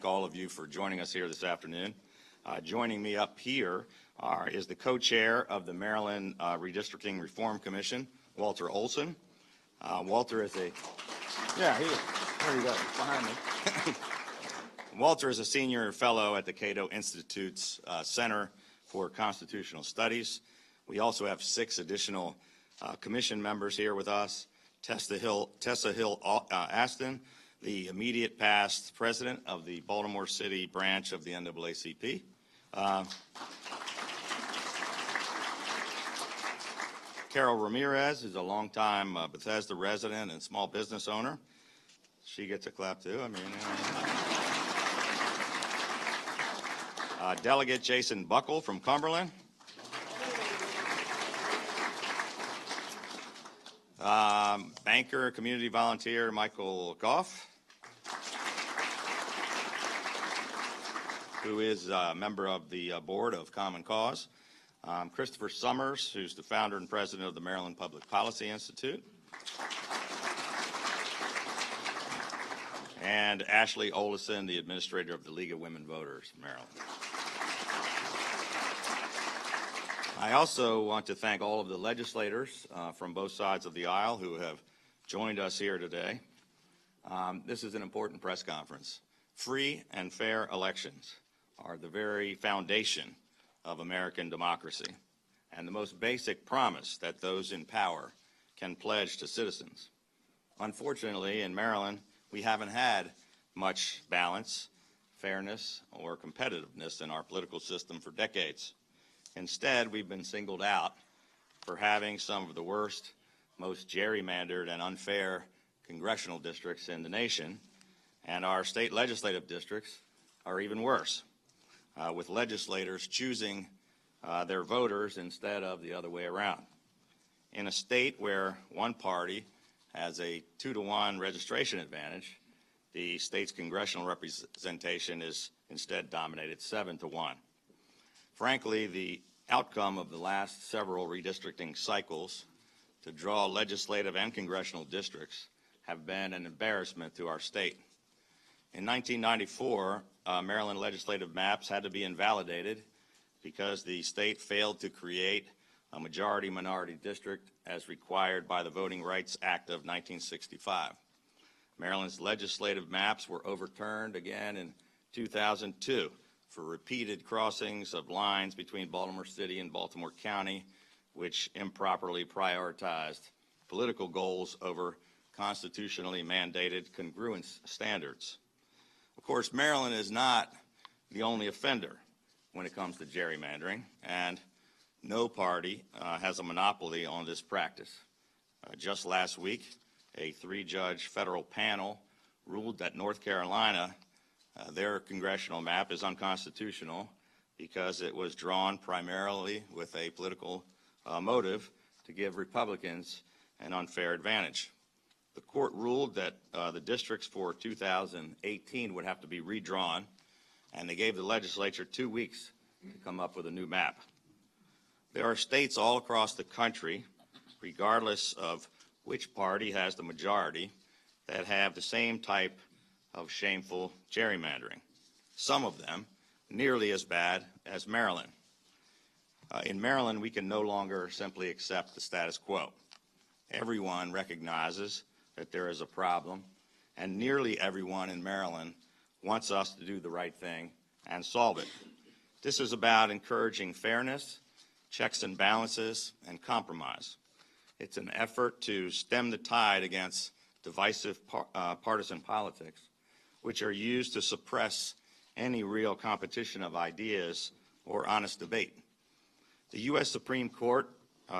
All of you for joining us here this afternoon. Joining me up here is the co-chair of the Maryland Redistricting Reform Commission, Walter Olson. Walter is a, there you go, behind me. Walter is a senior fellow at the Cato Institute's Center for Constitutional Studies. We also have 6 additional commission members here with us. Tessa Hill Aston, the immediate past president of the Baltimore City branch of the NAACP. Carol Ramirez is a longtime Bethesda resident and small business owner. She gets a clap too. I mean, Delegate Jason Buckle from Cumberland. Banker, community volunteer Michael Goff, who is a member of the board of Common Cause. Christopher Summers, who's the founder and president of the Maryland Public Policy Institute. And Ashley Olison, the administrator of the League of Women Voters, Maryland. I also want to thank all of the legislators from both sides of the aisle who have joined us here today. This is an important press conference. Free and fair elections are the very foundation of American democracy and the most basic promise that those in power can pledge to citizens. Unfortunately, in Maryland, we haven't had much balance, fairness, or competitiveness in our political system for decades. Instead, we've been singled out for having some of the worst, most gerrymandered and unfair congressional districts in the nation, and our state legislative districts are even worse, with legislators choosing their voters instead of the other way around. In a state where one party has a 2-to-1 registration advantage, the state's congressional representation is instead dominated 7-to-1. Frankly, the outcome of the last several redistricting cycles to draw legislative and congressional districts have been an embarrassment to our state. In 1994, Maryland legislative maps had to be invalidated because the state failed to create a majority-minority district as required by the Voting Rights Act of 1965. Maryland's legislative maps were overturned again in 2002 for repeated crossings of lines between Baltimore City and Baltimore County, which improperly prioritized political goals over constitutionally mandated congruence standards. Of course, Maryland is not the only offender when it comes to gerrymandering, and no party has a monopoly on this practice. Just last week, a 3-judge federal panel ruled that North Carolina, their congressional map is unconstitutional because it was drawn primarily with a political motive to give Republicans an unfair advantage. The court ruled that the districts for 2018 would have to be redrawn, and they gave the legislature 2 weeks to come up with a new map. There are states all across the country, regardless of which party has the majority, that have the same type of shameful gerrymandering, some of them nearly as bad as Maryland. In Maryland, we can no longer simply accept the status quo. Everyone recognizes that there is a problem, and nearly everyone in Maryland wants us to do the right thing and solve it. This is about encouraging fairness, checks and balances, and compromise. It's an effort to stem the tide against divisive partisan politics, which are used to suppress any real competition of ideas or honest debate. The U.S. Supreme Court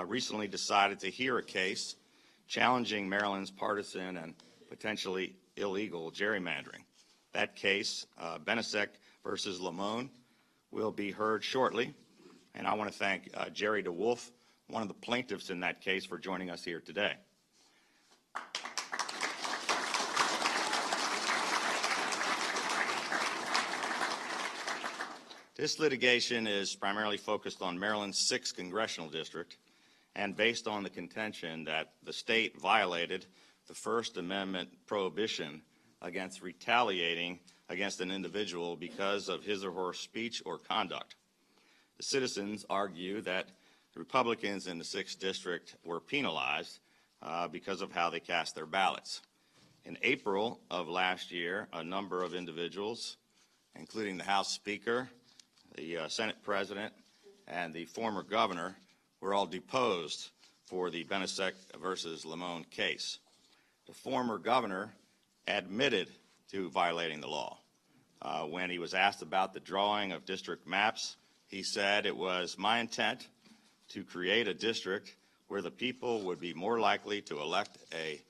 recently decided to hear a case challenging Maryland's partisan and potentially illegal gerrymandering. That case, Benisek versus Lamone, will be heard shortly, and I want to thank Jerry DeWolf, one of the plaintiffs in that case, for joining us here today. This litigation is primarily focused on Maryland's 6th congressional district and based on the contention that the state violated the First Amendment prohibition against retaliating against an individual because of his or her speech or conduct. The citizens argue that the Republicans in the 6th District were penalized because of how they cast their ballots. In April of last year, a number of individuals, including the House Speaker, the Senate President, and the former governor, were all deposed for the Benisek versus Lamone case. The former governor admitted to violating the law. When he was asked about the drawing of district maps, he said, "It was my intent to create a district where the people would be more likely to elect a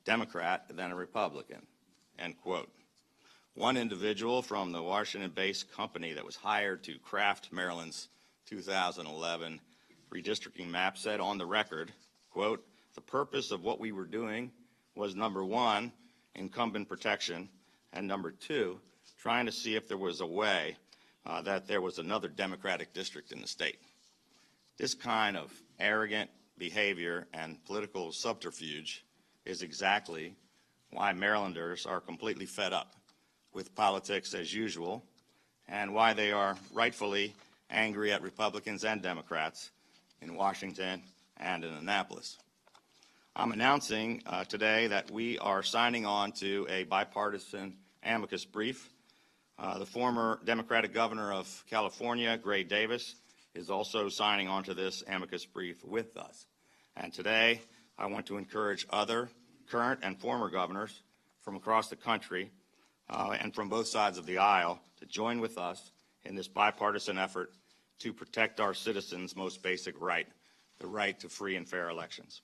Democrat than a Republican," end quote. One individual from the Washington-based company that was hired to craft Maryland's 2011 redistricting map said on the record, quote, "The purpose of what we were doing was, number one, incumbent protection, and number two, trying to see if there was a way that there was another Democratic district in the state." This kind of arrogant behavior and political subterfuge is exactly why Marylanders are completely fed up with politics as usual, and why they are rightfully angry at Republicans and Democrats in Washington and in Annapolis. I'm announcing today that we are signing on to a bipartisan amicus brief. The former Democratic governor of California, Gray Davis, is also signing on to this amicus brief with us. And today, I want to encourage other current and former governors from across the country and from both sides of the aisle to join with us in this bipartisan effort to protect our citizens' most basic right, the right to free and fair elections.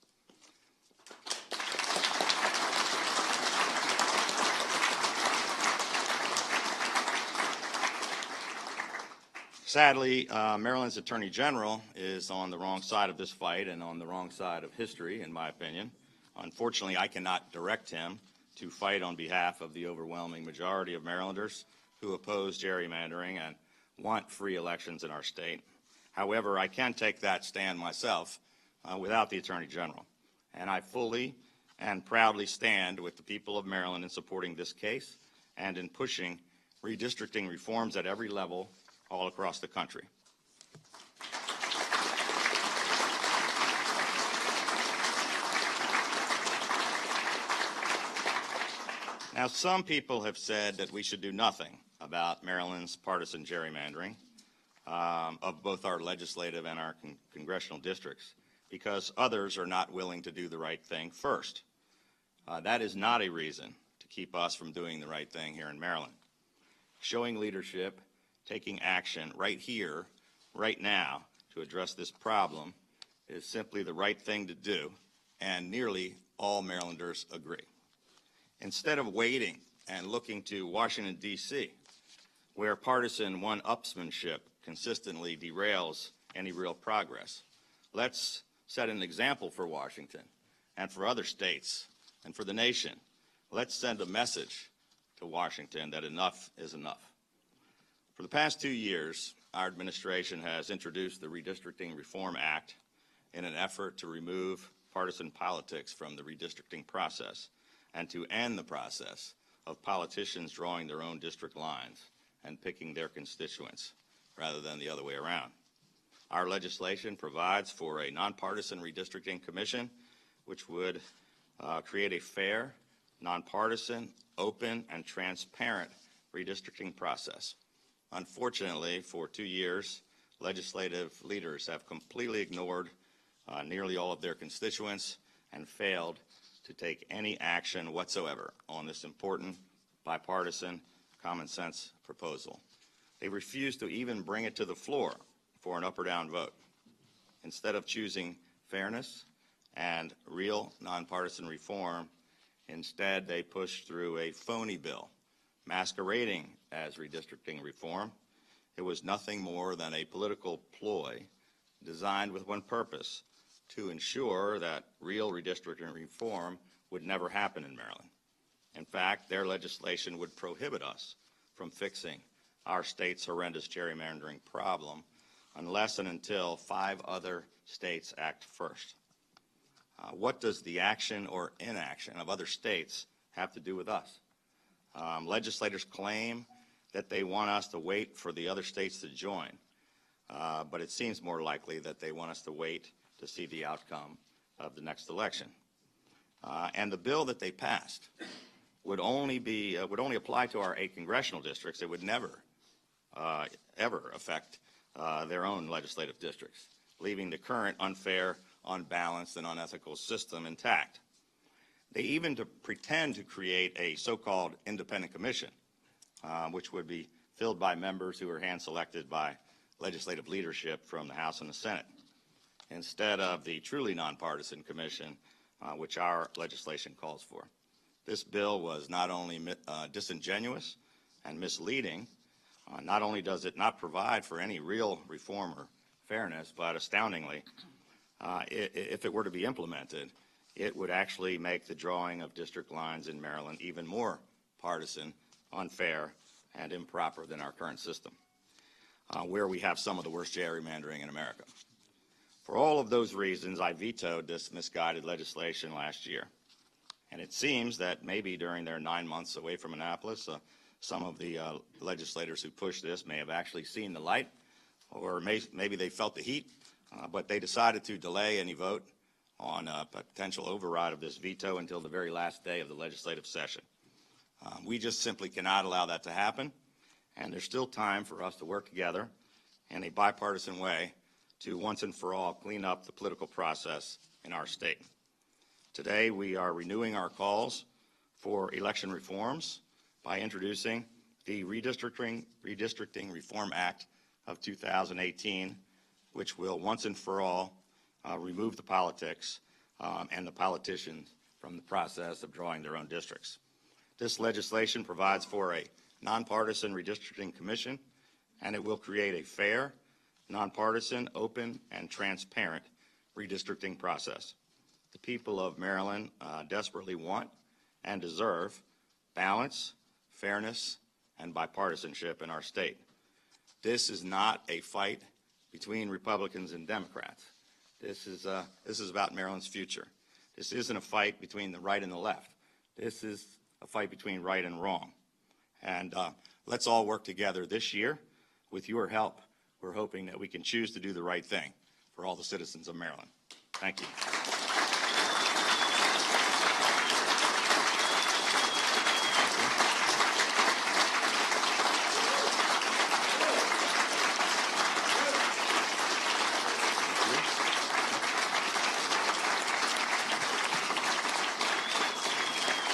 Sadly, Maryland's Attorney General is on the wrong side of this fight and on the wrong side of history, in my opinion. Unfortunately, I cannot direct him to fight on behalf of the overwhelming majority of Marylanders who oppose gerrymandering and want free elections in our state. However, I can take that stand myself without the Attorney General. And I fully and proudly stand with the people of Maryland in supporting this case and in pushing redistricting reforms at every level all across the country. Now, some people have said that we should do nothing about Maryland's partisan gerrymandering of both our legislative and our congressional districts because others are not willing to do the right thing first. That is not a reason to keep us from doing the right thing here in Maryland. Showing leadership, taking action right here, right now, to address this problem is simply the right thing to do, and nearly all Marylanders agree. Instead of waiting and looking to Washington, D.C., where partisan one-upsmanship consistently derails any real progress, let's set an example for Washington and for other states and for the nation. Let's send a message to Washington that enough is enough. For the past 2 years, our administration has introduced the Redistricting Reform Act in an effort to remove partisan politics from the redistricting process and to end the process of politicians drawing their own district lines and picking their constituents rather than the other way around. Our legislation provides for a nonpartisan redistricting commission, which would create a fair, nonpartisan, open, and transparent redistricting process. Unfortunately, for 2 years, legislative leaders have completely ignored nearly all of their constituents and failed to take any action whatsoever on this important, bipartisan, common sense proposal. They refused to even bring it to the floor for an up or down vote. Instead of choosing fairness and real nonpartisan reform, instead they pushed through a phony bill masquerading as redistricting reform. It was nothing more than a political ploy designed with one purpose: to ensure that real redistricting reform would never happen in Maryland. In fact, their legislation would prohibit us from fixing our state's horrendous gerrymandering problem unless and until 5 other states act first. What does the action or inaction of other states have to do with us? Legislators claim that they want us to wait for the other states to join, but it seems more likely that they want us to wait to see the outcome of the next election. And the bill that they passed would only apply to our 8 congressional districts. It would never, ever affect their own legislative districts, leaving the current unfair, unbalanced, and unethical system intact. They even pretend to create a so-called independent commission, which would be filled by members who are hand-selected by legislative leadership from the House and the Senate, instead of the truly nonpartisan commission, which our legislation calls for. This bill was not only disingenuous and misleading, not only does it not provide for any real reform or fairness, but astoundingly, if it were to be implemented, it would actually make the drawing of district lines in Maryland even more partisan, unfair, and improper than our current system, where we have some of the worst gerrymandering in America. For all of those reasons, I vetoed this misguided legislation last year. And it seems that maybe during their 9 months away from Annapolis, some of the legislators who pushed this may have actually seen the light, or maybe they felt the heat, but they decided to delay any vote on a potential override of this veto until the very last day of the legislative session. We just simply cannot allow that to happen, and there's still time for us to work together in a bipartisan way to once and for all clean up the political process in our state. Today, we are renewing our calls for election reforms by introducing the Redistricting Reform Act of 2018, which will once and for all remove the politics and the politicians from the process of drawing their own districts. This legislation provides for a nonpartisan redistricting commission, and it will create a fair, nonpartisan, open, and transparent redistricting process. The people of Maryland desperately want and deserve balance, fairness, and bipartisanship in our state. This is not a fight between Republicans and Democrats. This is about Maryland's future. This isn't a fight between the right and the left. This is a fight between right and wrong. And let's all work together this year. With your help, we're hoping that we can choose to do the right thing for all the citizens of Maryland. Thank you.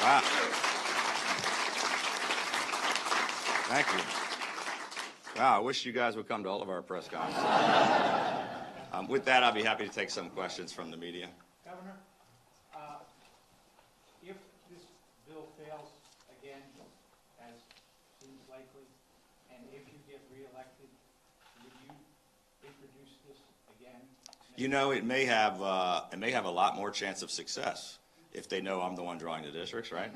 Wow. Thank you. Wow, I wish you guys would come to all of our press conferences. With that, I'll be happy to take some questions from the media. Governor, if this bill fails again, as seems likely, and if you get reelected, would you introduce this again? You know, it may have a lot more chance of success if they know I'm the one drawing the districts, right?